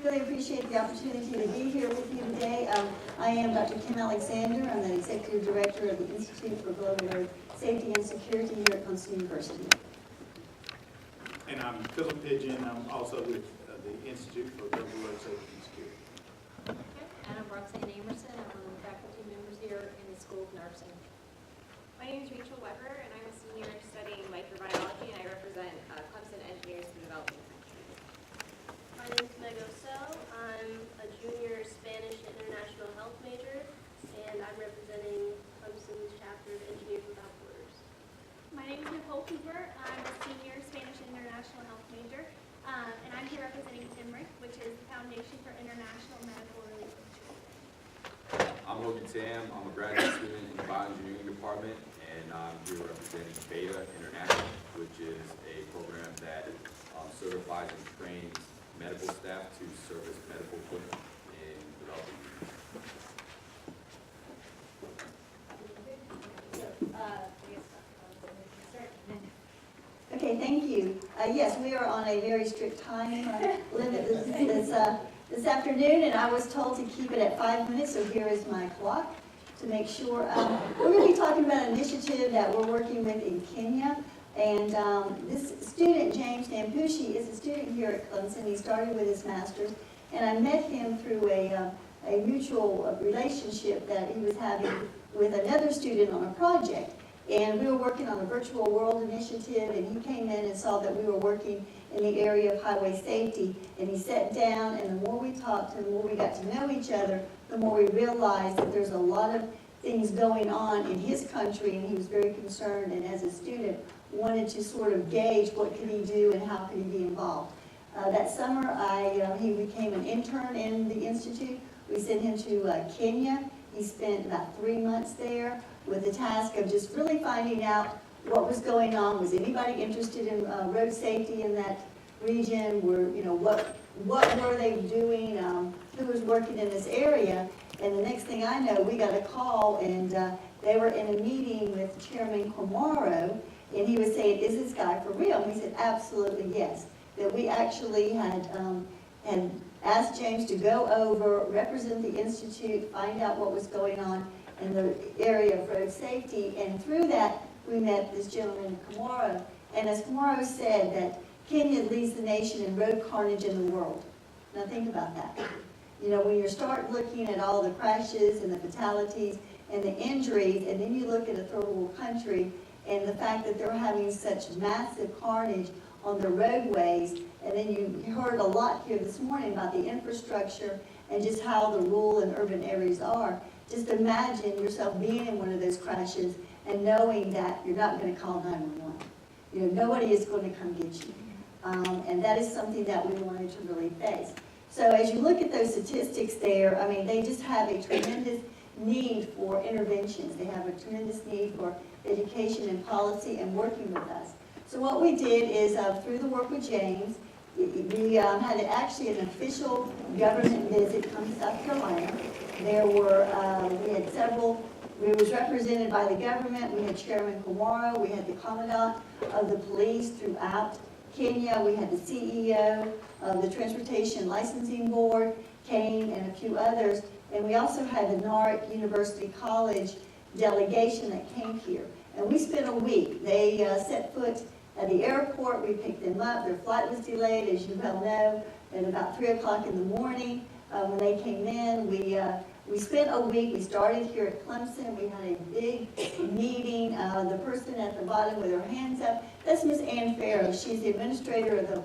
really appreciate the opportunity to be here with you today. I am Dr. Kim Alexander. I'm the Executive Director of the Institute for Global Road Safety and Security here at Clemson University. And I'm Philip Pidgeon. I'm also with the Institute for Global Road Safety and Security. Okay. And I'm Roxanne Amerson. I'm one of the faculty members here in the School of Nursing. My name is Rachel Weber, and I'm a senior studying microbiology, and I represent Clemson Engineers for Development Countries. My name is Meg O'Sell. I'm a junior Spanish and International Health major, and I'm representing Clemson's chapter of Engineers Without Borders. My name is Nicole Cooper. I'm a senior Spanish and International Health major, and I'm here representing TIMRIC, which is the Foundation for International Medical Relief of Children. I'm Logan Sam. I'm a graduate student in the bioengineering department, and I'm here representing Beta International, which is a program that certifies and trains medical staff to service medical equipment in developing countries. Okay, thank you. Yes, we are on a very strict time limit this afternoon, and I was told to keep it at 5 minutes, so here is my clock to make sure. We're going to be talking about an initiative that we're working with in Kenya. And this student, James Nampushi, is a student here at Clemson. He started with his master's, and I met him through a mutual relationship that he was having with another student on a project. And we were working on a virtual world initiative, and he came in and saw that we were working in the area of highway safety. And he sat down, and the more we talked and the more we got to know each other, the more we realized that there's a lot of things going on in his country, and he was very concerned, and as a student, wanted to sort of gauge what could he do and how could he be involved. That summer, he became an intern in the Institute. We sent him to Kenya. He spent about 3 months there with the task of just really finding out what was going on. Was anybody interested in road safety in that region? What were they doing? Who was working in this area? And the next thing I know, we got a call, and they were in a meeting with Chairman Komaro, and he was saying, "Is this guy for real?" And we said, "Absolutely yes." That we actually had asked James to go over, represent the Institute, find out what was going on in the area of road safety, and through that, we met this gentleman, Komaro. And as Komaro said, that Kenya leads the nation in road carnage in the world. Now think about that. You know, when you start looking at all the crashes and the fatalities and the injuries, and then you look at a third world country and the fact that they're having such massive carnage on the roadways, and then you heard a lot here this morning about the infrastructure and just how the rural and urban areas are. Just imagine yourself being in one of those crashes and knowing that you're not going to call 911. You know, nobody is going to come get you. And that is something that we wanted to really face. So as you look at those statistics there, I mean, they just have a tremendous need for interventions. They have a tremendous need for education and policy and working with us. So what we did is, through the work with James, we had actually an official government visit come to South Carolina. There were, we had several, it was represented by the government. We had Chairman Komaro, we had the Commandant of the police throughout Kenya, we had the CEO of the Transportation Licensing Board, came, and a few others. And we also had the Narek University College delegation that came here. And we spent a week. They set foot at the airport. We picked them up. Their flight was delayed, as you well know, at about 3 o'clock in the morning. When they came in, we spent a week. We started here at Clemson. We had a big meeting. The person at the bottom with her hands up, that's Miss Ann Farrow. She's the administrator of the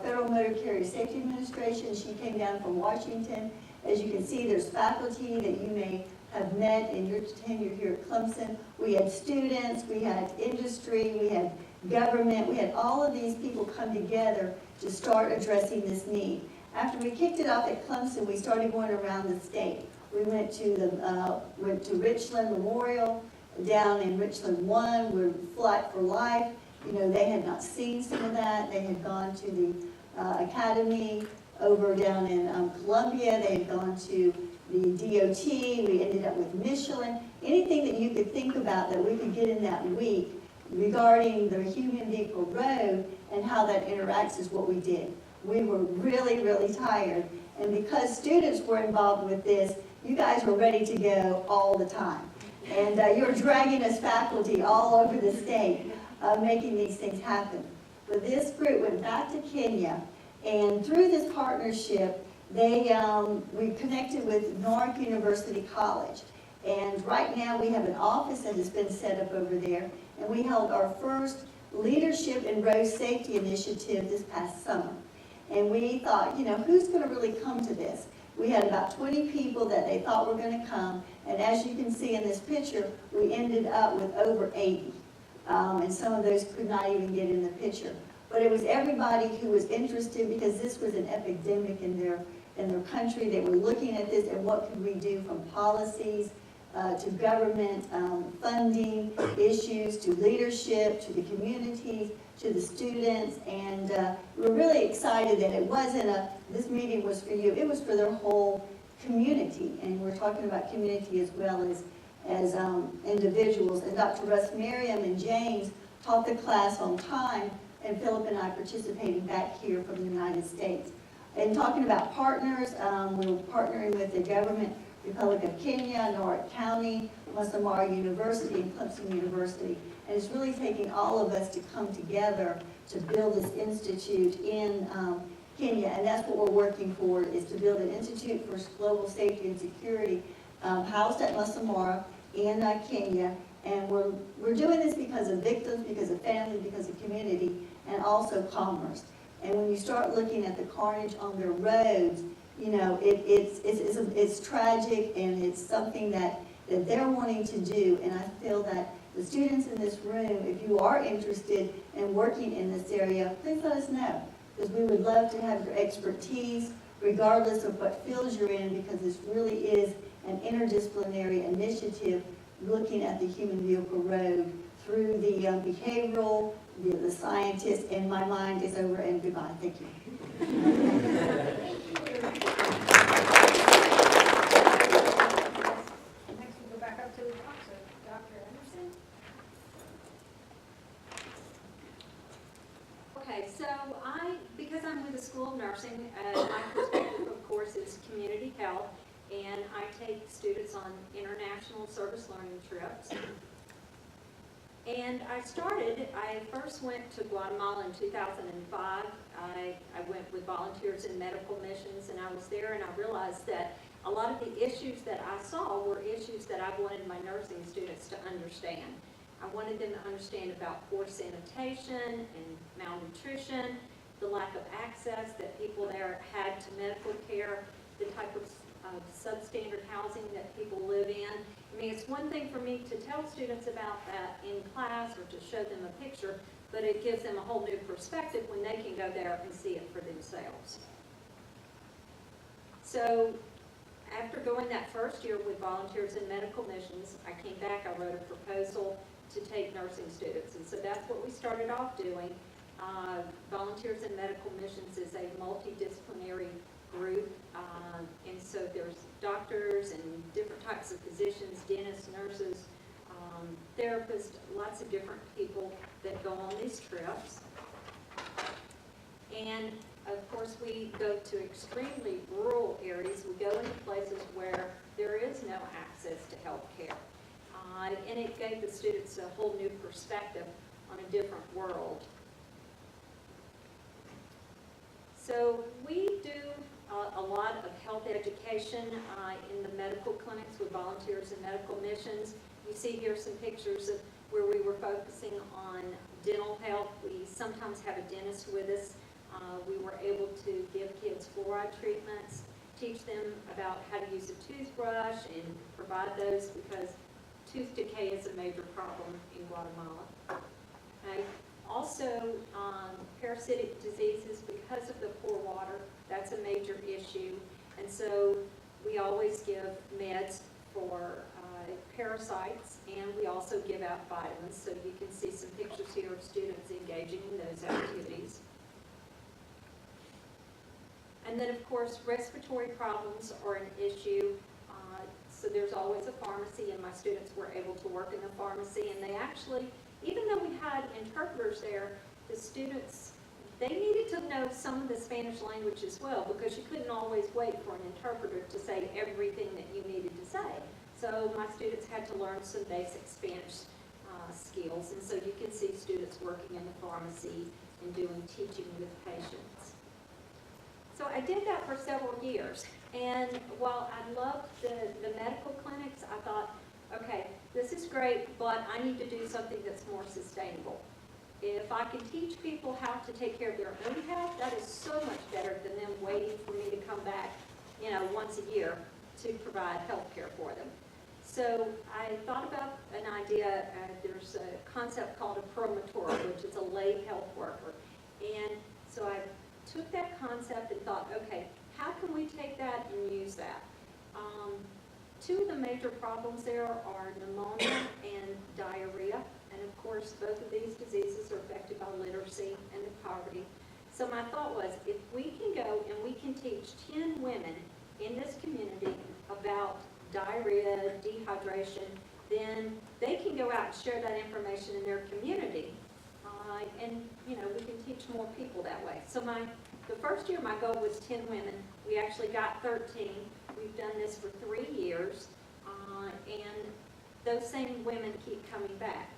Federal Motor Carrier Safety Administration. She came down from Washington. As you can see, there's faculty that you may have met in your tenure here at Clemson. We had students, we had industry, we had government, we had all of these people come together to start addressing this need. After we kicked it off at Clemson, we started going around the state. We went to Richland Memorial, down in Richland 1, we're Flight for Life. You know, they had not seen some of that. They had gone to the academy over down in Columbia. They had gone to the DOT. We ended up with Michelin. Anything that you could think about that we could get in that week regarding the human vehicle road and how that interacts is what we did. We were really, really tired. And because students were involved with this, you guys were ready to go all the time. And you're dragging us faculty all over the state, making these things happen. But this group went back to Kenya, and through this partnership, we connected with Newark University College. And right now, we have an office that has been set up over there, and we held our first Leadership in Road Safety Initiative this past summer. And we thought, you know, who's going to really come to this? We had about 20 people that they thought were going to come, and as you can see in this picture, we ended up with over 80. And some of those could not even get in the picture. But it was everybody who was interested, because this was an epidemic in their country. They were looking at this and what could we do, from policies to government funding issues, to leadership, to the communities, to the students. And we're really excited that it wasn't this meeting was for you, it was for their whole community. And we're talking about community as well as individuals. And Dr. Russ Merriam and James taught the class on time, and Philip and I participating back here from the United States. And talking about partners, we're partnering with the government, Republic of Kenya, Newark County, Masai University, and Clemson University. And it's really taking all of us to come together to build this institute in Kenya. And that's what we're working for, is to build an institute for global safety and security housed at Masai in Kenya. And we're doing this because of victims, because of family, because of community, and also commerce. And when you start looking at the carnage on their roads, you know, it's tragic, and it's something that they're wanting to do. And I feel that the students in this room, if you are interested in working in this area, please let us know, because we would love to have your expertise, regardless of what fields you're in, because this really is an interdisciplinary initiative looking at the human vehicle road through the behavioral, the scientists, and my mind is over, and goodbye. Thank you. Next, we'll go back up to the top, so Dr. Anderson. Okay, so because I'm with the School of Nursing, my perspective, of course, is community health, and I take students on international service learning trips. And I first went to Guatemala in 2005. I went with Volunteers in Medical Missions, and I was there, and I realized that a lot of the issues that I saw were issues that I wanted my nursing students to understand. I wanted them to understand about poor sanitation and malnutrition, the lack of access that people there had to medical care, the type of substandard housing that people live in. I mean, it's one thing for me to tell students about that in class or to show them a picture, but it gives them a whole new perspective when they can go there and see it for themselves. So after going that first year with Volunteers in Medical Missions, I came back, I wrote a proposal to take nursing students. And so that's what we started off doing. Volunteers in Medical Missions is a multidisciplinary group, and so there's doctors and different types of physicians, dentists, nurses, therapists, lots of different people that go on these trips. And of course, we go to extremely rural areas. We go into places where there is no access to health care. And it gave the students a whole new perspective on a different world. So we do a lot of health education in the medical clinics with Volunteers in Medical Missions. You see here some pictures of where we were focusing on dental health. We sometimes have a dentist with us. We were able to give kids fluoride treatments, teach them about how to use a toothbrush and provide those, because tooth decay is a major problem in Guatemala. Okay. Also, parasitic diseases, because of the poor water, that's a major issue. And so we always give meds for parasites, and we also give out vitamins. So you can see some pictures here of students engaging in those activities. And then, of course, respiratory problems are an issue. So there's always a pharmacy, and my students were able to work in the pharmacy. And they actually, even though we had interpreters there, the students they needed to know some of the Spanish language as well, because you couldn't always wait for an interpreter to say everything that you needed to say. So my students had to learn some basic Spanish skills, and so you can see students working in the pharmacy and doing teaching with patients. So I did that for several years, and while I loved the medical clinics, I thought, okay, this is great, but I need to do something that's more sustainable. If I can teach people how to take care of their own health, that is so much better than them waiting for me to come back, once a year to provide health care for them. So I thought about an idea. There's a concept called a promotora, which is a lay health worker. And so I took that concept and thought, okay, how can we take that and use that? Two of the major problems there are pneumonia and diarrhea. And of course, both of these diseases are affected by literacy and poverty. So my thought was, if we can go and we can teach 10 women in this community about diarrhea, dehydration, then they can go out and share that information in their community. And we can teach more people that way. So the first year my goal was 10 women. We actually got 13. We've done this for 3 years. And those same women keep coming back.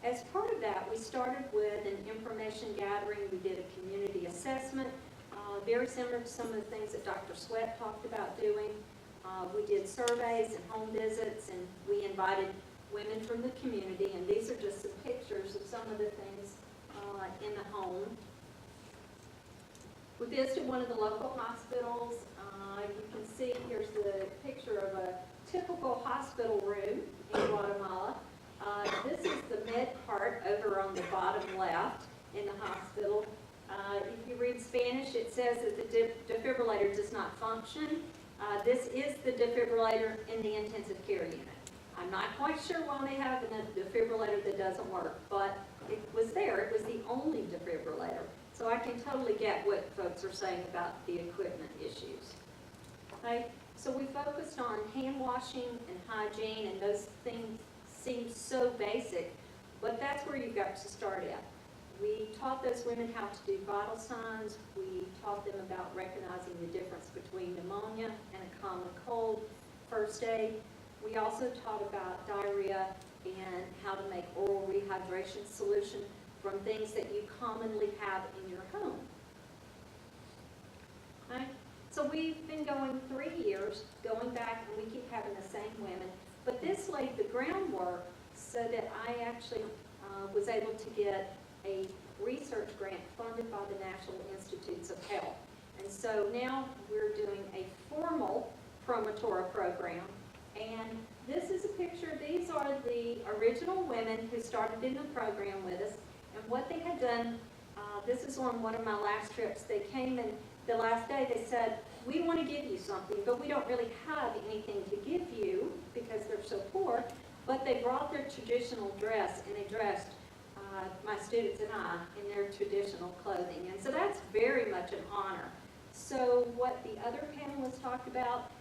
As part of that, we started with an information gathering. We did a community assessment, very similar to some of the things that Dr. Sweat talked about doing. We did surveys and home visits, and we invited women from the community, and these are just some pictures of some of the things in the home. We visited one of the local hospitals. You can see here's the picture of a typical hospital room in Guatemala. This is the med part over on the bottom left in the hospital. If you read Spanish, it says that the defibrillator does not function. This is the defibrillator in the intensive care unit. I'm not quite sure why they have a defibrillator that doesn't work, but it was there. It was the only defibrillator. So I can totally get what folks are saying about the equipment issues. Okay? So we focused on hand washing and hygiene, and those things seem so basic, but that's where you've got to start at. We taught those women how to do vital signs. We taught them about recognizing the difference between pneumonia and a common cold, first aid. We also taught about diarrhea and how to make oral rehydration solution from things that you commonly have in your home. Okay? So we've been going 3 years, going back, and we keep having the same women. But this laid the groundwork so that I actually was able to get a research grant funded by the National Institutes of Health. And so now we're doing a formal promotora program. And this is a picture. These are the original women who started in the program with us. And what they had done, this is on one of my last trips. They came and the last day they said, we want to give you something, but we don't really have anything to give you because they're so poor. But they brought their traditional dress, and they dressed my students and I in their traditional clothing. And so that's very much an honor. So what the other panelists talked about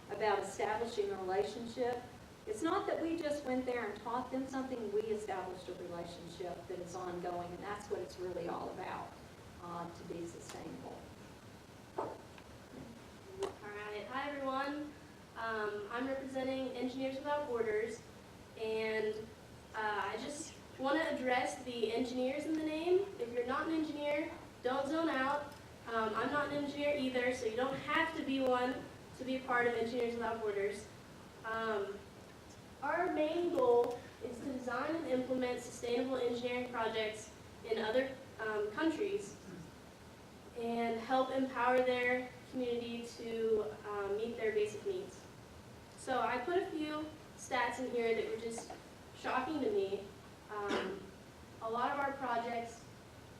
establishing a relationship, it's not that we just went there and taught them something. We established a relationship that is ongoing, and that's what it's really all about, to be sustainable. Alright, hi everyone. I'm representing Engineers Without Borders, and I just want to address the engineers in the name. If you're not an engineer, don't zone out. I'm not an engineer either, so you don't have to be one to be a part of Engineers Without Borders. Our main goal is to design and implement sustainable engineering projects in other countries and help empower their community to meet their basic needs. So I put a few stats in here that were just shocking to me. A lot of our projects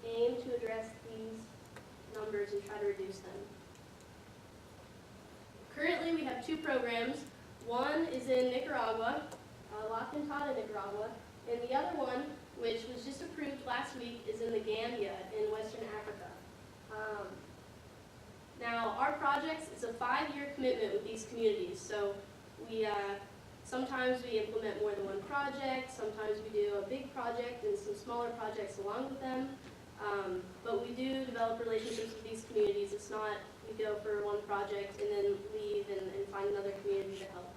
aim to address these numbers and try to reduce them. Currently we have 2 programs. One is in Nicaragua, La Pintada, Nicaragua, and the other one, which was just approved last week, is in the Gambia in Western Africa. Now, our projects, it's a 5-year commitment with these communities, so we sometimes we implement more than one project, sometimes we do a big project and some smaller projects along with them. But we do develop relationships with these communities. It's not we go for one project and then leave and find another community to help.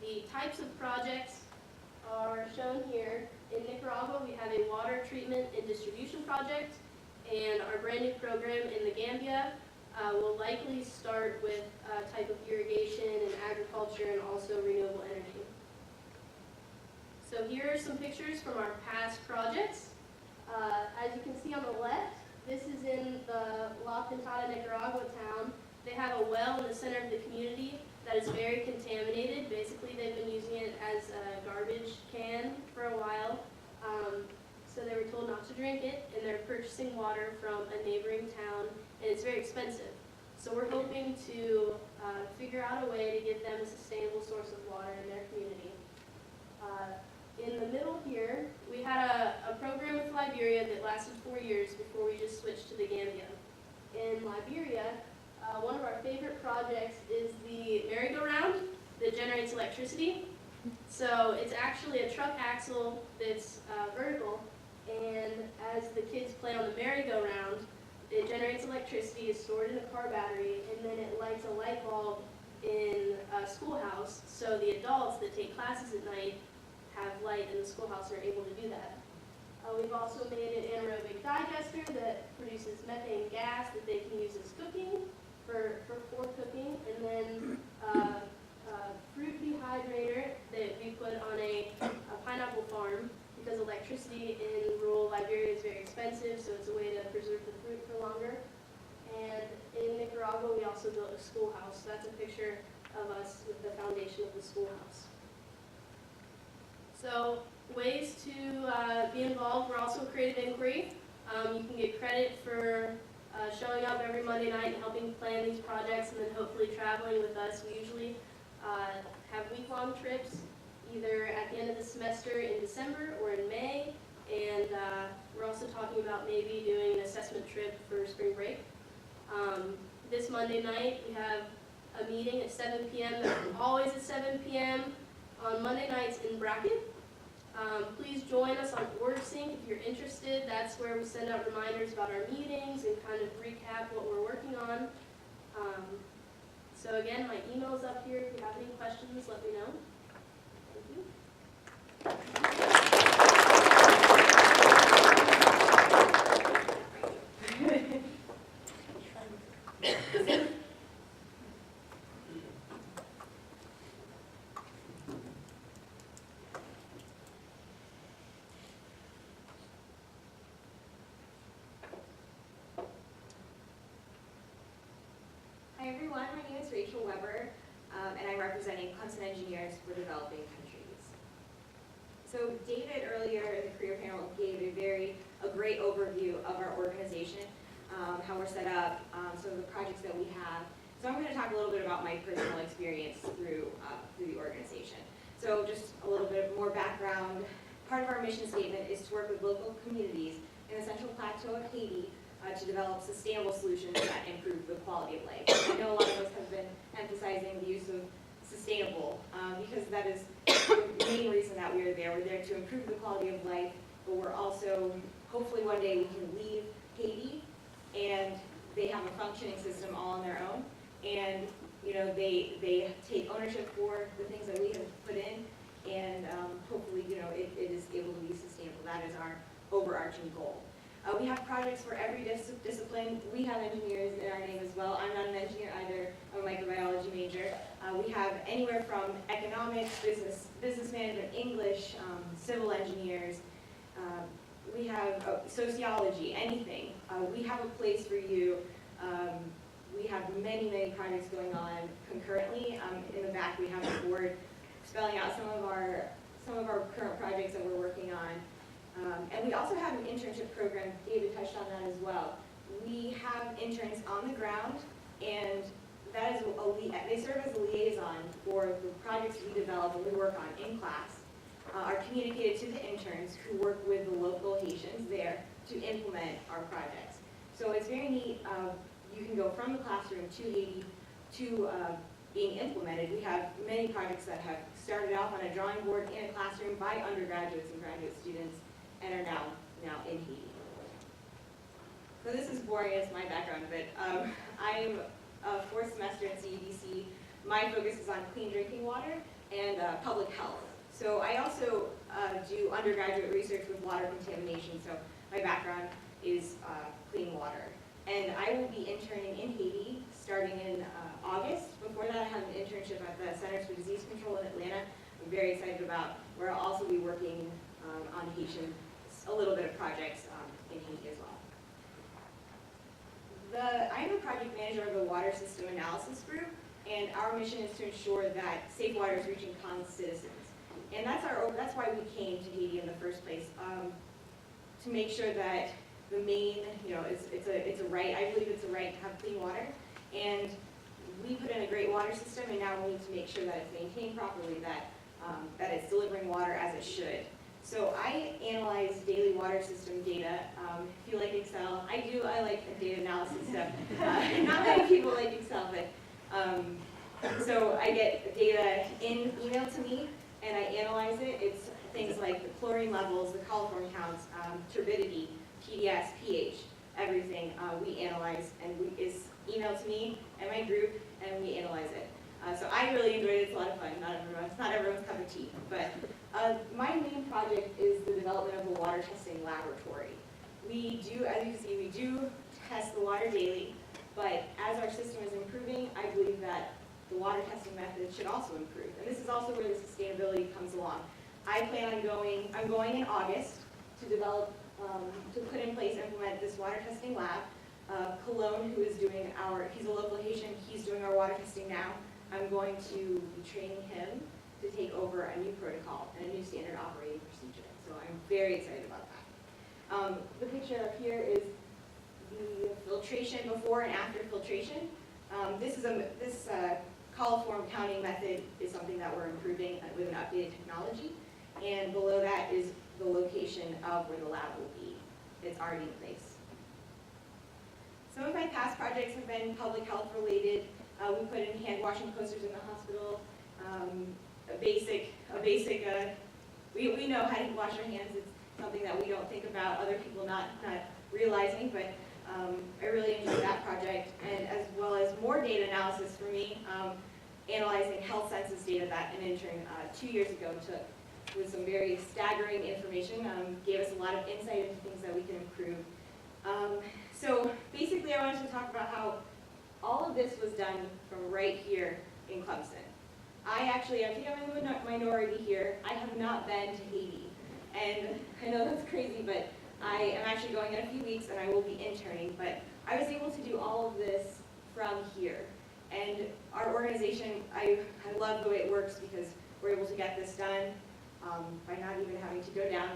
The types of projects are shown here. In Nicaragua, we have a water treatment and distribution project, and our brand new program in the Gambia will likely start with a type of irrigation and agriculture and also renewable energy. So here are some pictures from our past projects. As you can see on the left, this is in the La Pintada, Nicaragua town. They have a well in the center of the community that is very contaminated. Basically, they've been using it as a garbage can for a while. So they were told not to drink it, and they're purchasing water from a neighboring town, and it's very expensive. So we're hoping to figure out a way to give them a sustainable source of water in their community. In the middle here, we had a program with Liberia that lasted 4 years before we just switched to the Gambia. In Liberia, one of our favorite projects is the merry-go-round that generates electricity. So it's actually a truck axle that's vertical, and as the kids play on the merry-go-round, it generates electricity, is stored in a car battery, and then it lights a light bulb in a schoolhouse, so the adults that take classes at night have light in the schoolhouse and are able to do that. We've also made an anaerobic digester that produces methane gas that they can use as cooking, for cooking, and then fruit dehydrator that we put on a pineapple farm, because electricity in rural Liberia is very expensive, so it's a way to preserve the fruit for longer. And in Nicaragua, we also built a schoolhouse. So that's a picture of us with the foundation of the schoolhouse. So ways to be involved, we're also a creative inquiry. You can get credit for showing up every Monday night and helping plan these projects, and then hopefully traveling with us. We usually have week-long trips, either at the end of the semester in December or in May, and we're also talking about maybe doing an assessment trip for spring break. This Monday night, we have a meeting at 7 p.m. Always at 7 p.m. on Monday nights in Bracket. Please join us on OrgSync if you're interested. That's where we send out reminders about our meetings and kind of recap what we're working on. So again, my email's up here. If you have any questions, let me know. Thank you. Hi everyone, my name is Rachel Weber, and I'm representing Clemson Engineers for Developing Countries. So David earlier in the career panel gave a great overview of our organization, how we're set up, some of the projects that we have. So I'm going to talk a little bit about my personal experience through the organization. So just a little bit more background. Part of our mission statement is to work with local communities in the Central Plateau of Haiti to develop sustainable solutions that improve the quality of life. I know a lot of us have been emphasizing the use of sustainable because that is the main reason that we are there. We're there to improve the quality of life, but we're also, hopefully one day we can leave Haiti and they have a functioning system all on their own, and you know they take ownership for the things that we have put in, and hopefully it is able to be sustainable. That is our overarching goal. We have projects for every discipline. We have engineers in our name as well. I'm not an engineer either. I'm a microbiology major. We have anywhere from economics, business management, English, civil engineers. We have sociology, anything. We have a place for you. We have many, many projects going on concurrently. In the back, we have a board spelling out some of our current projects that we're working on. And we also have an internship program. David touched on that as well. We have interns on the ground, and that is they serve as a liaison for the projects we develop and we work on in class, are communicated to the interns who work with the local Haitians there to implement our projects. So it's very neat. You can go from the classroom to Haiti to being implemented. We have many projects that have started off on a drawing board in a classroom by undergraduates and graduate students, and are now now in Haiti. So this is boring as my background, but I'm a fourth semester at CEDC. My focus is on clean drinking water and public health. So I also do undergraduate research with water contamination, so my background is clean water. And I will be interning in Haiti starting in August. Before that, I have an internship at the Centers for Disease Control in Atlanta. I'm very excited about where I'll also be working on Haitian, a little bit of projects in Haiti as well. I'm a project manager of the Water System Analysis Group, and our mission is to ensure that safe water is reaching Cong's citizens. And that's why we came to Haiti in the first place, to make sure that the main, it's a right, I believe it's a right to have clean water, and we put in a great water system, and now we need to make sure that it's maintained properly, that it's delivering water as it should. So I analyze daily water system data. If you like Excel, I like data analysis stuff. Not many people like Excel, but so I get data in email to me, and I analyze it. It's things like the chlorine levels, the coliform counts, turbidity, TDS, pH, everything we analyze, and it's emailed to me and my group, and we analyze it. So I really enjoyed it. It's a lot of fun. It's not everyone's cup of tea, but my main project is the development of a water testing laboratory. We do, as you can see, we do test the water daily, but as our system is improving, I believe that the water testing method should also improve. And this is also where the sustainability comes along. I plan on I'm going in August to develop, to put in place, implement this water testing lab. Cologne, who is doing he's a local Haitian, he's doing our water testing now. I'm going to be training him to take over a new protocol and a new standard operating procedure. So I'm very excited about that. The picture up here is the filtration, before and after filtration. This coliform counting method is something that we're improving with an updated technology. And below that is the location of where the lab will be. It's already in place. Some of my past projects have been public health related. We put in hand washing posters in the hospital. We know how to wash our hands. It's something that we don't think about, other people not realizing, but I really enjoyed that project, and as well as more data analysis for me, analyzing health census data that an intern 2 years ago took with some very staggering information, gave us a lot of insight into things that we can improve. So basically I wanted to talk about how all of this was done from right here in Clemson. I think I'm in the minority here. I have not been to Haiti. And I know that's crazy, but I am actually going in a few weeks and I will be interning. But I was able to do all of this from here. And our organization, I love the way it works because we're able to get this done by not even having to go down.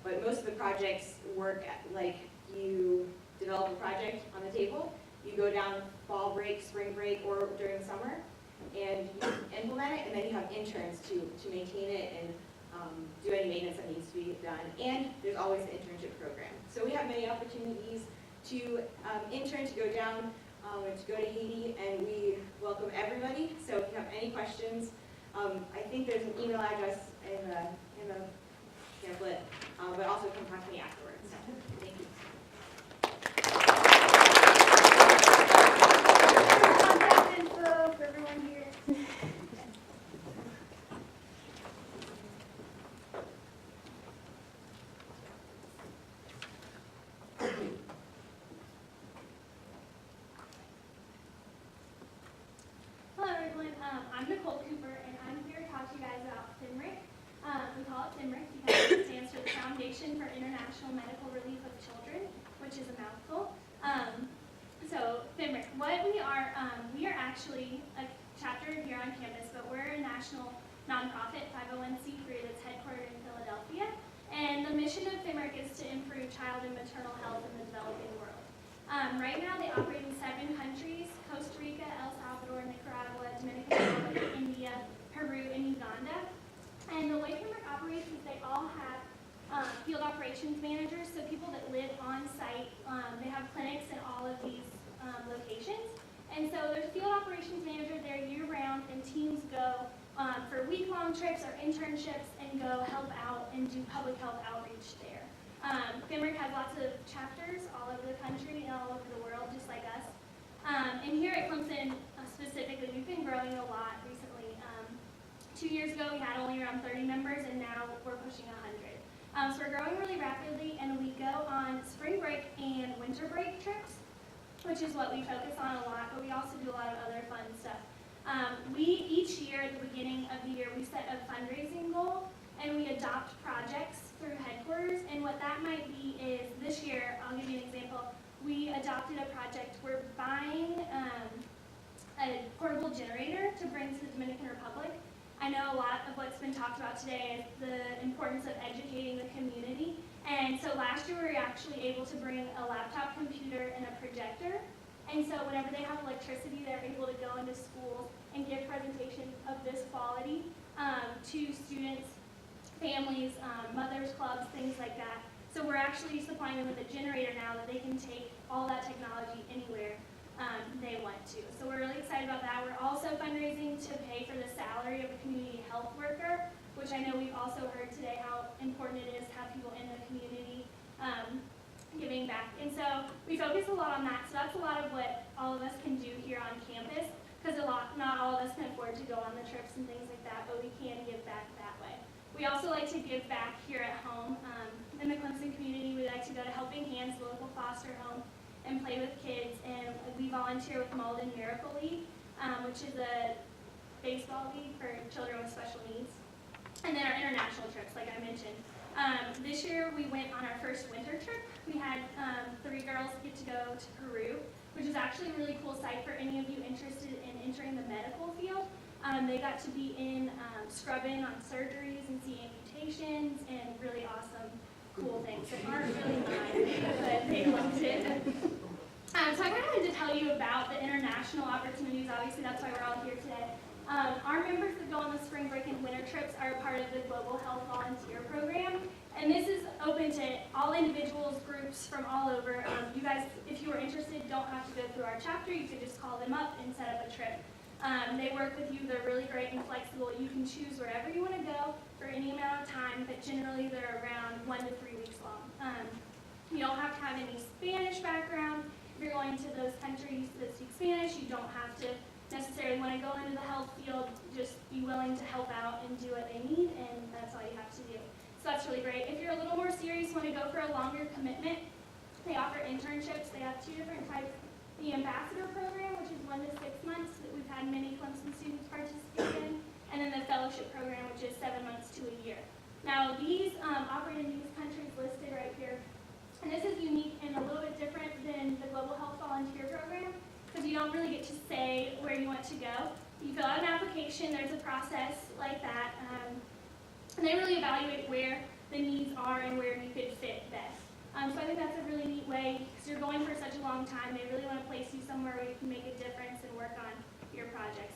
But most of the projects work like you develop a project on the table, you go down fall break, spring break, or during the summer, and you implement it, and then you have interns to maintain it and do any maintenance that needs to be done. And there's always the internship program. So we have many opportunities to intern, to go down, and to go to Haiti, and we welcome everybody. So if you have any questions, I think there's an email address in the pamphlet, but also come talk to me afterwards. Thank you. Contact info for everyone here. Hello everyone, I'm Nicole Cooper and I'm here to talk to you guys about FIMRIC. We call it FIMRIC because it stands for the Foundation for International Medical Relief of Children, which is a mouthful. So FIMRIC, what we are actually a chapter here on campus, but we're a national nonprofit 501c3 that's headquartered in Philadelphia. And the mission of FIMRIC is to improve child and maternal health in the developing world. Right now they operate in 7 countries: Costa Rica, El Salvador, Nicaragua, Dominican Republic, India, Peru, and Uganda. And the way FIMRIC operates is they all have field operations managers, so people that live on site. They have clinics in all of these locations. And so there's a field operations manager there year-round, and teams go for week-long trips or internships and go help out and do public health outreach there. FIMRIC has lots of chapters all over the country and all over the world, just like us. And here at Clemson specifically, we've been growing a lot recently. 2 years ago, we had only around 30 members, and now we're pushing 100. So we're growing really rapidly, and we go on spring break and winter break trips, which is what we focus on a lot, but we also do a lot of other fun stuff. Each year at the beginning of the year, we set a fundraising goal, and we adopt projects through headquarters, and what that might be is, this year, I'll give you an example, we adopted a project, we're buying a portable generator to bring to the Dominican Republic. I know a lot of what's been talked about today is the importance of educating the community, and so last year we were actually able to bring a laptop computer and a projector, and so whenever they have electricity, they're able to go into schools and give presentations of this quality to students, families, mothers clubs, things like that. So we're actually supplying them with a generator now that they can take all that technology anywhere they want to. So we're really excited about that. We're also fundraising to pay for the salary of a community health worker, which I know we've also heard today how important it is to have people in the community giving back. And so we focus a lot on that. So that's a lot of what all of us can do here on campus, because not all of us can afford to go on the trips and things like that, but we can give back that way. We also like to give back here at home. In the Clemson community, we like to go to Helping Hands, the local foster home, and play with kids. And we volunteer with Malden Miracle League, which is a baseball league for children with special needs. And then our international trips, like I mentioned. This year, we went on our first winter trip. We had 3 girls get to go to Peru, which is actually a really cool site for any of you interested in entering the medical field. They got to be in scrubbing on surgeries and see amputations and really awesome, cool things that aren't really mine, but they loved it. So I kind of wanted to tell you about the international opportunities. Obviously, that's why we're all here today. Our members that go on the spring break and winter trips are a part of the Global Health Volunteer Program. And this is open to all individuals, groups from all over. You guys, if you were interested, don't have to go through our chapter. You could just call them up and set up a trip. They work with you. They're really great and flexible. You can choose wherever you want to go for any amount of time, but generally they're around 1 to 3 weeks long. You don't have to have any Spanish background. If you're going to those countries that speak Spanish, you don't have to necessarily want to go into the health field. Just be willing to help out and do what they need, and that's all you have to do. So that's really great. If you're a little more serious, want to go for a longer commitment, they offer internships. They have 2 different types. The Ambassador Program, which is 1 to 6 months, that we've had many Clemson students participate in, and then the Fellowship Program, which is 7 months to a year. Now, these operate in these countries listed right here, and this is unique and a little bit different than the Global Health Volunteer Program, because you don't really get to say where you want to go. You fill out an application, there's a process like that, and they really evaluate where the needs are and where you could fit best. So I think that's a really neat way, because you're going for such a long time. They really want to place you somewhere where you can make a difference and work on your projects.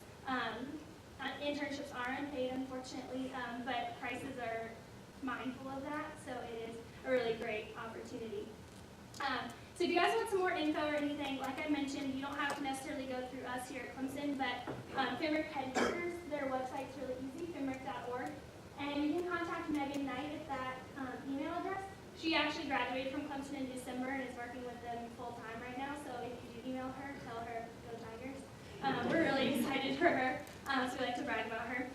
Internships are unpaid, unfortunately, but prices are mindful of that, so it is a really great opportunity. So if you guys want some more info or anything, like I mentioned, you don't have to necessarily go through us here at Clemson, but FIMRIC headquarters, their website's really easy, fimric.org, and you can contact Megan Knight at that email address. She actually graduated from Clemson in December and is working with them full-time right now, so if you do email her, tell her, go Tigers. We're really excited for her, so we like to brag about her.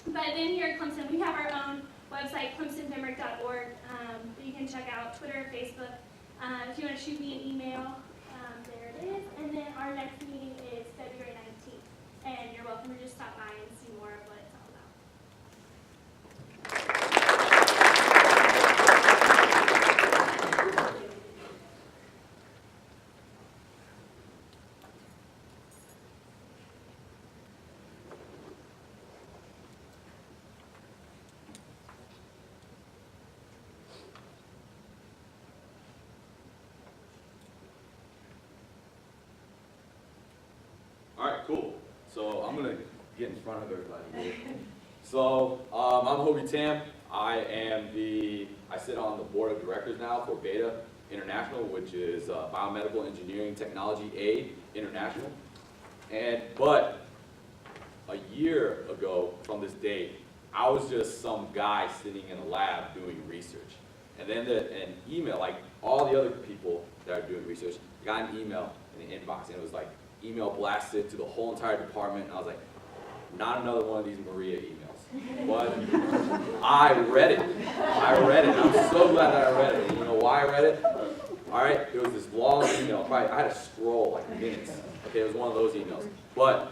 But then here at Clemson, we have our own website, clemsonfimric.org, that you can check out, Twitter, Facebook. If you want to shoot me an email, there it is. And then our next meeting is February 19th, and you're welcome to just stop by and see more of what it's all about. All right, cool. So I'm gonna get in front of everybody. So I'm Hobie Tam. I sit on the board of directors now for Beta International, which is Biomedical Engineering Technology Aid International. But a year ago from this date, I was just some guy sitting in a lab doing research. And then an email, like all the other people that are doing research, got an email in the inbox, and it was like email blasted to the whole entire department, and I was like, not another one of these Maria emails. But I read it. I'm so glad that I read it. And you know why I read it? All right, it was this long email. Probably, I had to scroll like minutes. Okay, it was one of those emails. But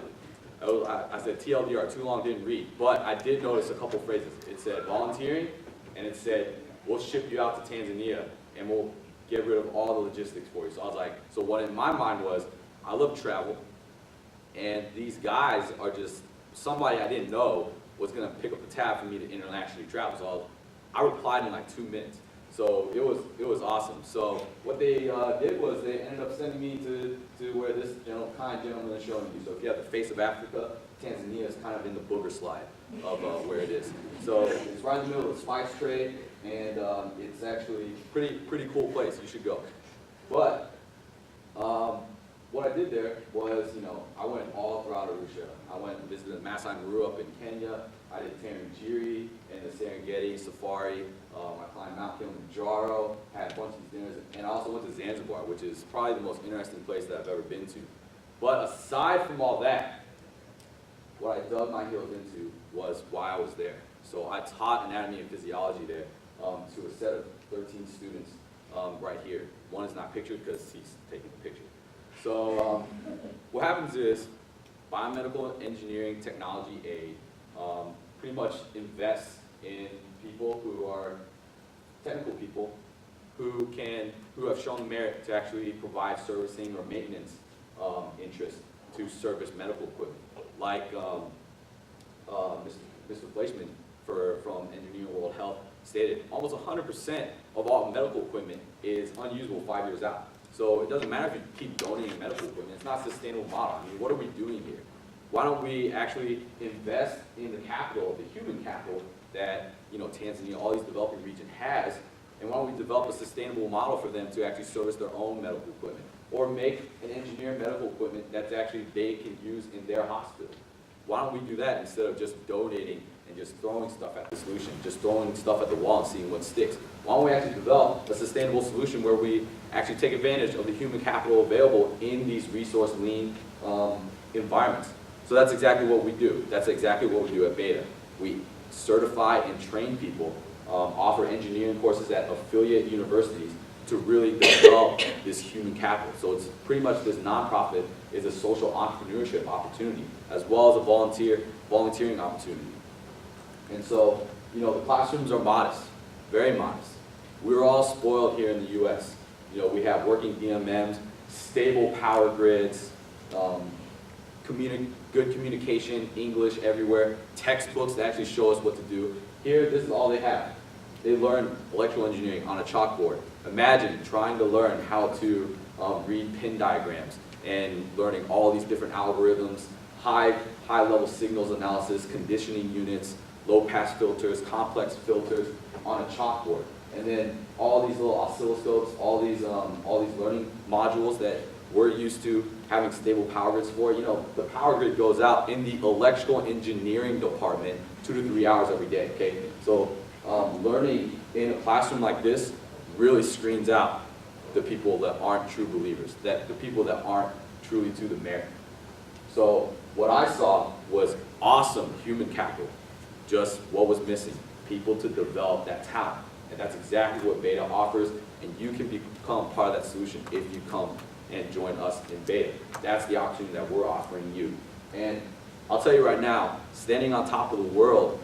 I said TLDR, too long, didn't read. But I did notice a couple phrases. It said volunteering, and it said, we'll ship you out to Tanzania, and we'll get rid of all the logistics for you. So I was like, so what in my mind was, I love travel, and these guys are just somebody I didn't know was going to pick up the tab for me to internationally travel. So I replied in like 2 minutes. So it was awesome. So what they did was they ended up sending me to where this kind gentleman is showing you. So if you have the face of Africa, Tanzania is kind of in the booger slide of where it is. So it's right in the middle of the spice trade, and it's actually pretty cool place. You should go. But what I did there was, I went all throughout Arusha. I went and visited Masai Maru up in Kenya. I did Tarangire and the Serengeti Safari. I climbed Mount Kilimanjaro, had a bunch of these dinners, and I also went to Zanzibar, which is probably the most interesting place that I've ever been to. But aside from all that, what I dug my heels into was why I was there. So I taught anatomy and physiology there to a set of 13 students right here. One is not pictured because he's taking the picture. So what happens is biomedical engineering technology aid pretty much invests in people who are technical people who have shown merit to actually provide servicing or maintenance interest to service medical equipment. Like Mr. Fleischman from Engineering World Health stated, almost 100% of all medical equipment is unusable 5 years out. So it doesn't matter if you keep donating medical equipment, it's not a sustainable model. I mean, what are we doing here? Why don't we actually invest in the capital, the human capital that Tanzania, all these developing regions has, and why don't we develop a sustainable model for them to actually service their own medical equipment, or make an engineered medical equipment that actually they can use in their hospital? Why don't we do that instead of just donating and just throwing stuff at the solution, just throwing stuff at the wall and seeing what sticks? Why don't we actually develop a sustainable solution where we actually take advantage of the human capital available in these resource lean environments? So that's exactly what we do. That's exactly what we do at Beta. We certify and train people, offer engineering courses at affiliate universities to really develop this human capital. So it's pretty much this nonprofit is a social entrepreneurship opportunity as well as a volunteering opportunity. And so, the classrooms are modest, very modest. We're all spoiled here in the U.S. We have working DMMs, stable power grids, good communication, English everywhere, textbooks that actually show us what to do. Here, this is all they have. They learn electrical engineering on a chalkboard. Imagine trying to learn how to read pin diagrams and learning all these different algorithms, high-level signals analysis, conditioning units, low-pass filters, complex filters on a chalkboard. And then all these little oscilloscopes, all these learning modules that we're used to having stable power grids for. The power grid goes out in the electrical engineering department 2 to 3 hours every day, okay? So learning in a classroom like this really screens out the people that aren't true believers, the people that aren't truly to the merit. So what I saw was awesome human capital, just what was missing, people to develop that talent. And that's exactly what Beta offers, and you can become part of that solution if you come and join us in Beta. That's the opportunity that we're offering you. And I'll tell you right now, standing on top of the world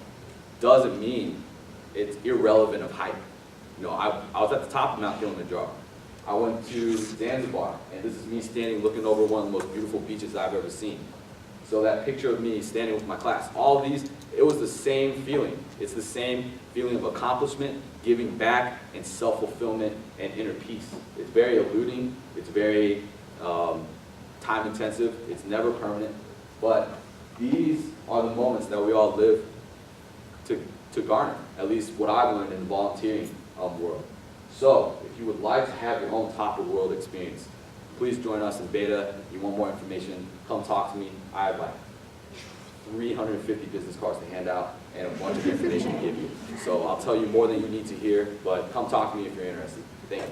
doesn't mean it's irrelevant of height. I was at the top of Mount Kilimanjaro. I went to Zanzibar, and this is me standing looking over one of the most beautiful beaches I've ever seen. So that picture of me standing with my class, all of these, it was the same feeling. It's the same feeling of accomplishment, giving back, and self-fulfillment and inner peace. It's very eluding. It's very time-intensive. It's never permanent. But these are the moments that we all live to garner, at least what I've learned in the volunteering world. So if you would like to have your own top-of-the-world experience, please join us in Beta. You want more information, come talk to me. I have like 350 business cards to hand out and a bunch of information to give you. So I'll tell you more than you need to hear, but come talk to me if you're interested. Thank you.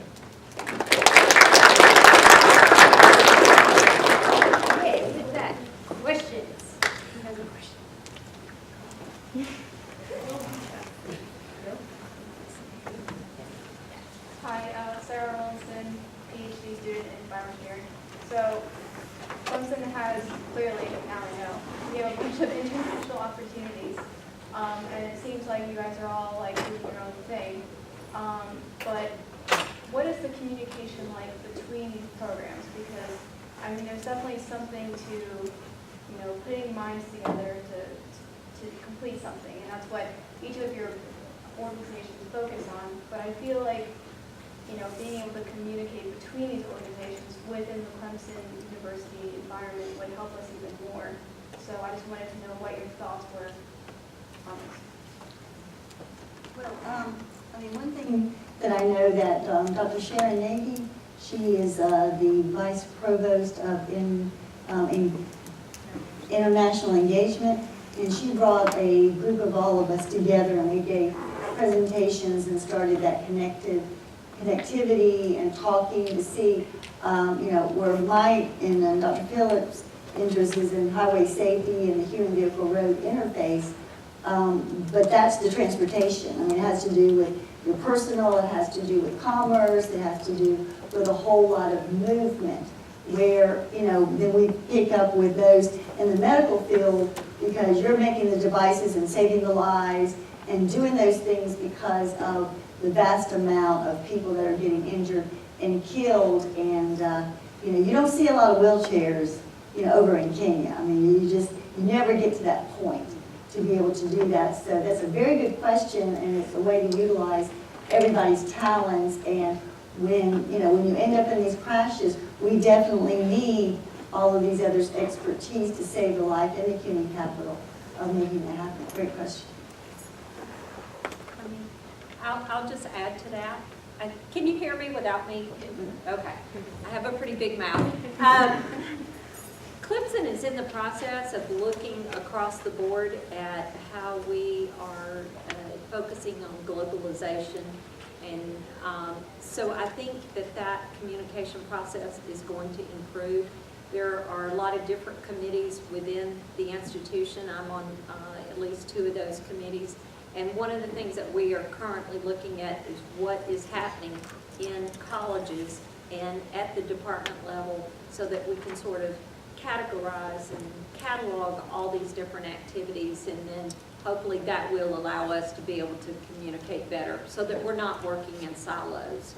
Okay, with that, questions? Who has a question? Hi, Sarah Rollinson, PhD student in bioengineering. So Clemson has clearly, now I know, you have a bunch of international opportunities. And it seems like you guys are all like doing your own thing. But what is the communication like between these programs? Because, I mean, there's definitely something to, you know, putting minds together to complete something. And that's what each of your organizations focus on. But I feel like, you know, being able to communicate between these organizations within the Clemson University environment would help us even more. So I just wanted to know what your thoughts were on this. Well, I mean, one thing that I know that Dr. Sharon Nagy, she is the Vice Provost of International Engagement, and she brought a group of all of us together, and we gave presentations and started that connectivity and talking to see, you know, where my and Dr. Phillips' interest is in highway safety and the human vehicle road interface. But that's the transportation. I mean, it has to do with your personal, it has to do with commerce, it has to do with a whole lot of movement where, you know, then we pick up with those in the medical field because you're making the devices and saving the lives and doing those things because of the vast amount of people that are getting injured and killed. And, you know, you don't see a lot of wheelchairs, you know, over in Kenya. I mean, you never get to that point to be able to do that. So that's a very good question, and it's a way to utilize everybody's talents. And when, you know, when you end up in these crashes, we definitely need all of these others' expertise to save the life and the human capital of making that happen. Great question. I'll just add to that. Can you hear me without me? Okay. I have a pretty big mouth. Clemson is in the process of looking across the board at how we are focusing on globalization. And so I think that communication process is going to improve. There are a lot of different committees within the institution. I'm on at least 2 of those committees. And one of the things that we are currently looking at is what is happening in colleges and at the department level so that we can sort of categorize and catalog all these different activities, and then hopefully that will allow us to be able to communicate better so that we're not working in silos.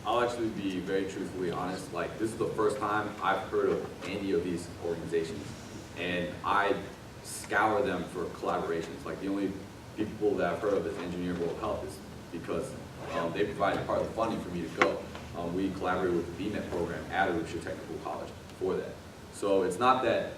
I'll actually be very truthfully honest. Like, this is the first time I've heard of any of these organizations, and I scour them for collaborations. Like, the only people that I've heard of is Engineering World Health is because they provided part of the funding for me to go. We collaborated with the BMET program at Arusha Technical College for that. So it's not that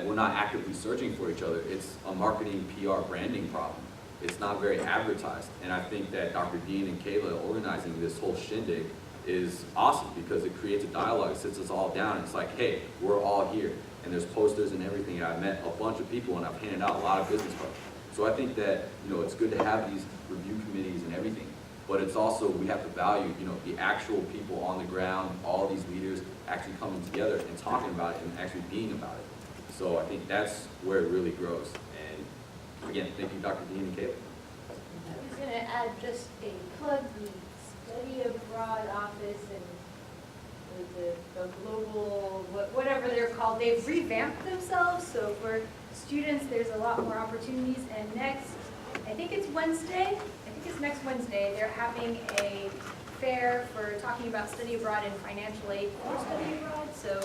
we're not actively searching for each other. It's a marketing, PR, branding problem. It's not very advertised. And I think that Dr. Dean and Kayla organizing this whole shindig is awesome because it creates a dialogue. It sits us all down. It's like, hey, we're all here. And there's posters and everything. And I've met a bunch of people and I've handed out a lot of business cards. So I think that, you know, it's good to have these review committees and everything. But it's also, we have to value, you know, the actual people on the ground, all these leaders actually coming together and talking about it and actually being about it. So I think that's where it really grows. And again, thank you, Dr. Dean and Kayla. I was going to add just a plug, the study abroad office and the global, whatever they're called, they've revamped themselves. So for students, there's a lot more opportunities. And next, I think it's Wednesday, next Wednesday, they're having a fair for talking about study abroad and financial aid for study abroad. So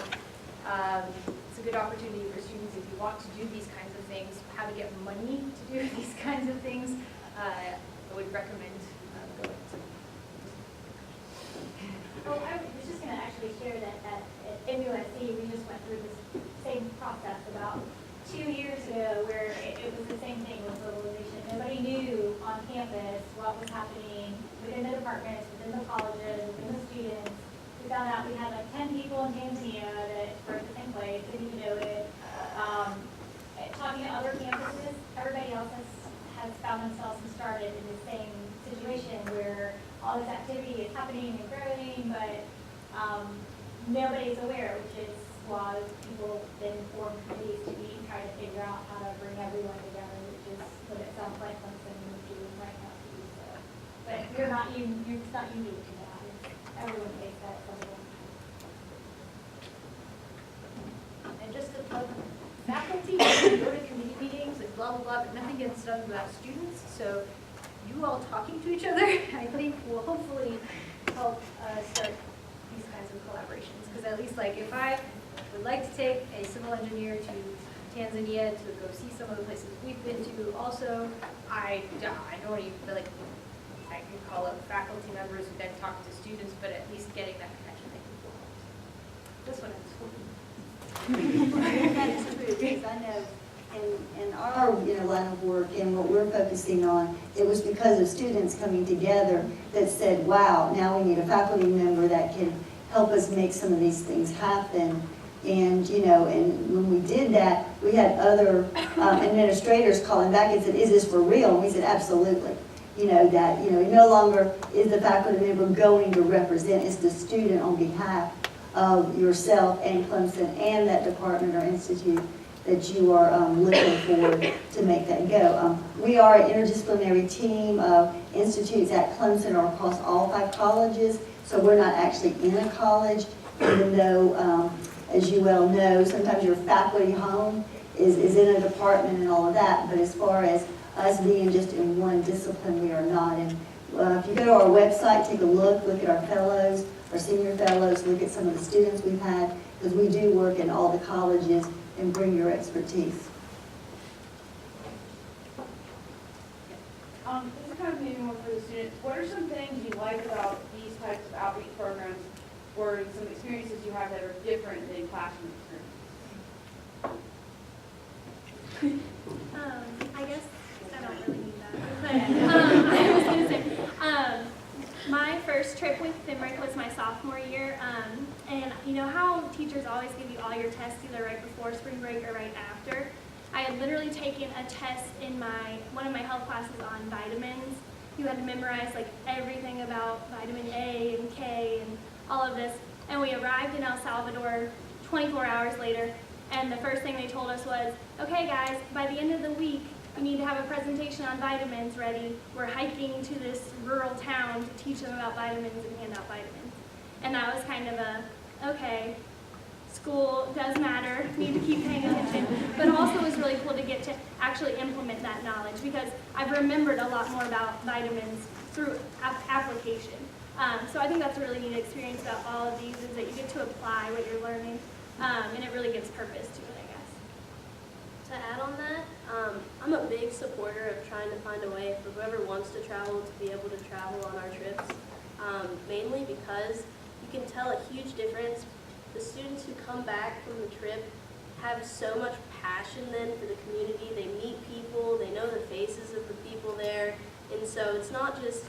it's a good opportunity for students if you want to do these kinds of things, how to get money to do these kinds of things. I would recommend going to. Well, I was just going to actually share that at MUSC, we just went through this same process about 2 years ago where it was the same thing with globalization. Nobody knew on campus what was happening within the departments, within the colleges, within the students. We found out we had like 10 people in Tanzania that were at the same place, didn't even know it. nobody's aware, which is why people then form committees to be trying to figure out how to bring everyone together, which is what it sounds like Clemson is doing right now to do so. But you're not it's not unique to that. Everyone takes that from them. And just to plug, faculty, we go to committee meetings and blah, blah, blah, but nothing gets done without students. So you all talking to each other, I think will hopefully help start these kinds of collaborations. Because at least like if I would like to take a civil engineer to Tanzania to go see some of the places we've been to also, I don't even feel like I can call up faculty members who then talk to students, but at least getting that connection I think will help. That's what I'm hoping. That is true, because I know in our line of work and what we're focusing on, it was because of students coming together that said, wow, now we need a faculty member that can help us make some of these things happen. And, and when we did that, we had other administrators calling back and said, is this for real? And we said, absolutely. No longer is the faculty member going to represent, it's the student on behalf of yourself and Clemson and that department or institute that you are looking for to make that go. We are an interdisciplinary team of institutes at Clemson or across all 5 colleges, so we're not actually in a college, even though, as you well know, sometimes your faculty home is in a department and all of that, but as far as us being just in one discipline, we are not. And if you go to our website, take a look at our fellows, our senior fellows, look at some of the students we've had, because we do work in all the colleges and bring your expertise. This is kind of maybe more for the students. What are some things you like about these types of outreach programs, or some experiences you have that are different than classroom experiences? I guess I don't really need that. But I was going to say, my first trip with FIMRIC was my sophomore year. And you know how teachers always give you all your tests either right before spring break or right after? I had literally taken a test in one of my health classes on vitamins. You had to memorize like everything about vitamin A and K and all of this. And we arrived in El Salvador 24 hours later, and the first thing they told us was, okay guys, by the end of the week, you need to have a presentation on vitamins ready. We're hiking to this rural town to teach them about vitamins and hand out vitamins. And that was kind of okay, school does matter, need to keep paying attention, but also it was really cool to get to actually implement that knowledge, because I've remembered a lot more about vitamins through application. So I think that's a really neat experience about all of these, is that you get to apply what you're learning, and it really gives purpose to it, I guess. To add on that, I'm a big supporter of trying to find a way for whoever wants to travel to be able to travel on our trips, mainly because you can tell a huge difference. The students who come back from the trip have so much passion then for the community. They meet people, they know the faces of the people there, and so it's not just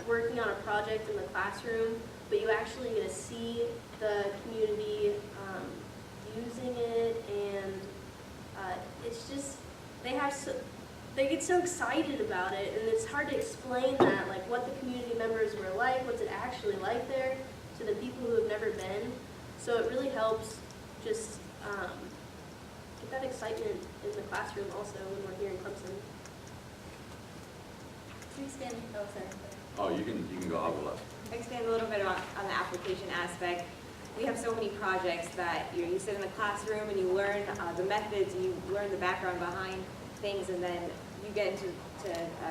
working on a project in the classroom, but you actually get to see the community using it, and it's just, they get so excited about it, and it's hard to explain that, like what the community members were like, what's it actually like there, to the people who have never been. So it really helps just get that excitement in the classroom also when we're here in Clemson. Can you expand? Oh, sorry. Oh, you can go out left. Expand a little bit on the application aspect. We have so many projects that you sit in the classroom and you learn the methods and you learn the background behind things, and then you get into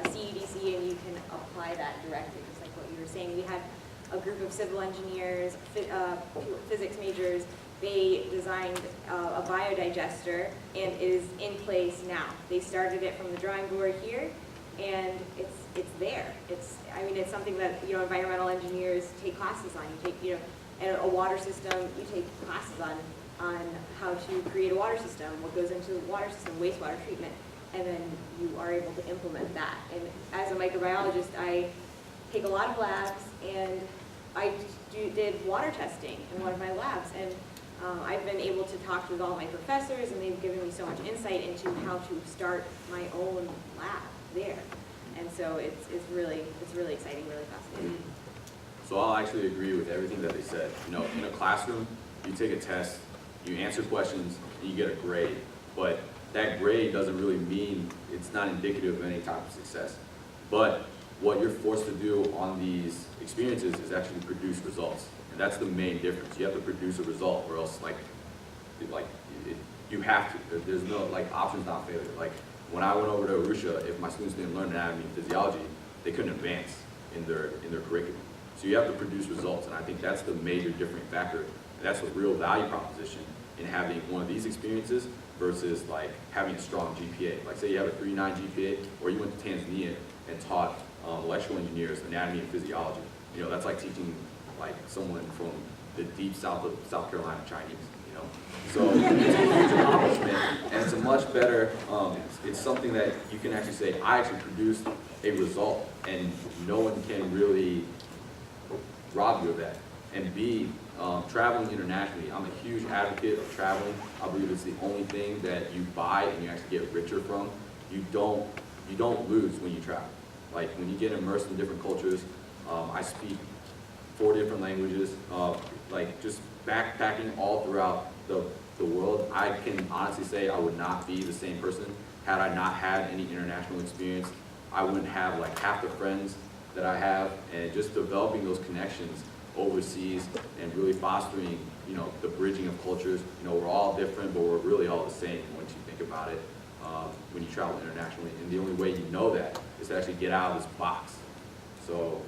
CEDC and you can apply that directly, just like what you were saying. We had a group of civil engineers, physics majors. They designed a biodigester, and it is in place now. They started it from the drawing board here, and it's there. It's something that environmental engineers take classes on. You take and a water system. You take classes on how to create a water system, what goes into the water system, wastewater treatment, and then you are able to implement that. And as a microbiologist, I take a lot of labs, and I did water testing in one of my labs, and I've been able to talk with all my professors, and they've given me so much insight into how to start my own lab there. And so it's really exciting, really fascinating. So I'll actually agree with everything that they said. In a classroom, you take a test, you answer questions, and you get a grade. But that grade doesn't really mean, it's not indicative of any type of success. But what you're forced to do on these experiences is actually produce results. And that's the main difference. You have to produce a result, or else you have to. There's no, options not failure. Like, when I went over to Arusha, if my students didn't learn anatomy and physiology, they couldn't advance in their curriculum. So you have to produce results, and I think that's the major different factor. And that's the real value proposition in having one of these experiences versus having a strong GPA. Like, say you have a 3.9 GPA, or you went to Tanzania and taught electrical engineers anatomy and physiology. You know, that's like teaching someone from the deep south of South Carolina Chinese. You know, so it's a huge accomplishment, and it's a much better. It's something that you can actually say, I actually produced a result, and no one can really rob you of that. And B, traveling internationally, I'm a huge advocate of traveling. I believe it's the only thing that you buy and you actually get richer from. You don't lose when you travel. Like, when you get immersed in different cultures, I speak 4 different languages, just backpacking all throughout the world. I can honestly say I would not be the same person had I not had any international experience. I wouldn't have half the friends that I have, and just developing those connections overseas and really fostering, the bridging of cultures. We're all different, but we're really all the same once you think about it when you travel internationally. And the only way you know that is to actually get out of this box. So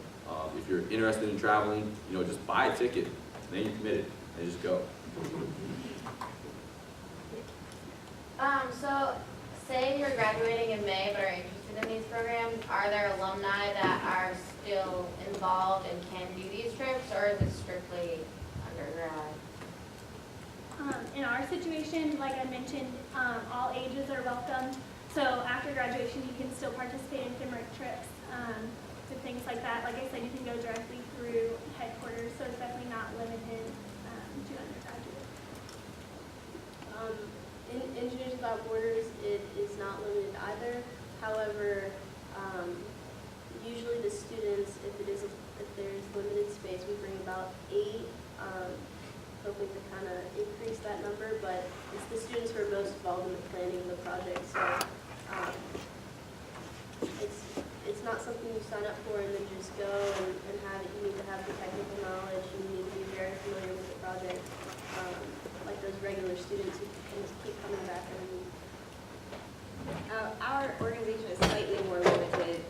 if you're interested in traveling, just buy a ticket, and then you're committed, and just go. So say you're graduating in May but are interested in these programs, are there alumni that are still involved and can do these trips, or is it strictly undergrad? In our situation, like I mentioned, all ages are welcome. So after graduation, you can still participate in FIMRIC trips to things like that. Like I said, you can go directly through headquarters, so it's definitely not limited to undergraduates. In Engineers Without Borders, it is not limited either. However, usually the students, if there's limited space, we bring about 8, hoping to kind of increase that number. But it's the students who are most involved in the planning of the project, so it's not something you sign up for and then just go and have it. You need to have the technical knowledge. You need to be very familiar with the project. Like those regular students who can just keep coming back every week. Our organization is slightly more limited,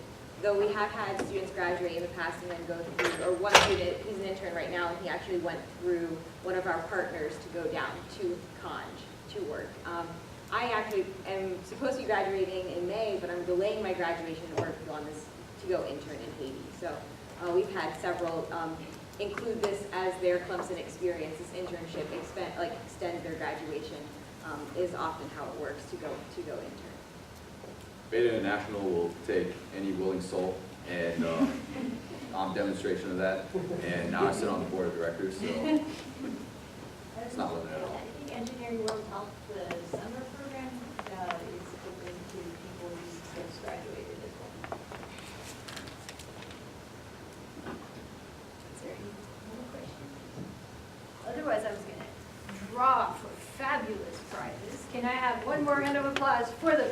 though we have had students graduate in the past and then go through, or one student, he's an intern right now, and he actually went through one of our partners to go down to Conj to work. I actually am supposed to be graduating in May, but I'm delaying my graduation in order to go on this, to go intern in Haiti. So we've had several include this as their Clemson experience, this internship, extend their graduation is often how it works to go intern. Beta International will take any willing soul, and I'm a demonstration of that. And now I sit on the board of directors, so it's not limited at all. I think Engineering World Health, the summer program, is open to people who just graduated as well. Is there any more questions? Otherwise, I was going to draw for fabulous prizes. Can I have one more round of applause for the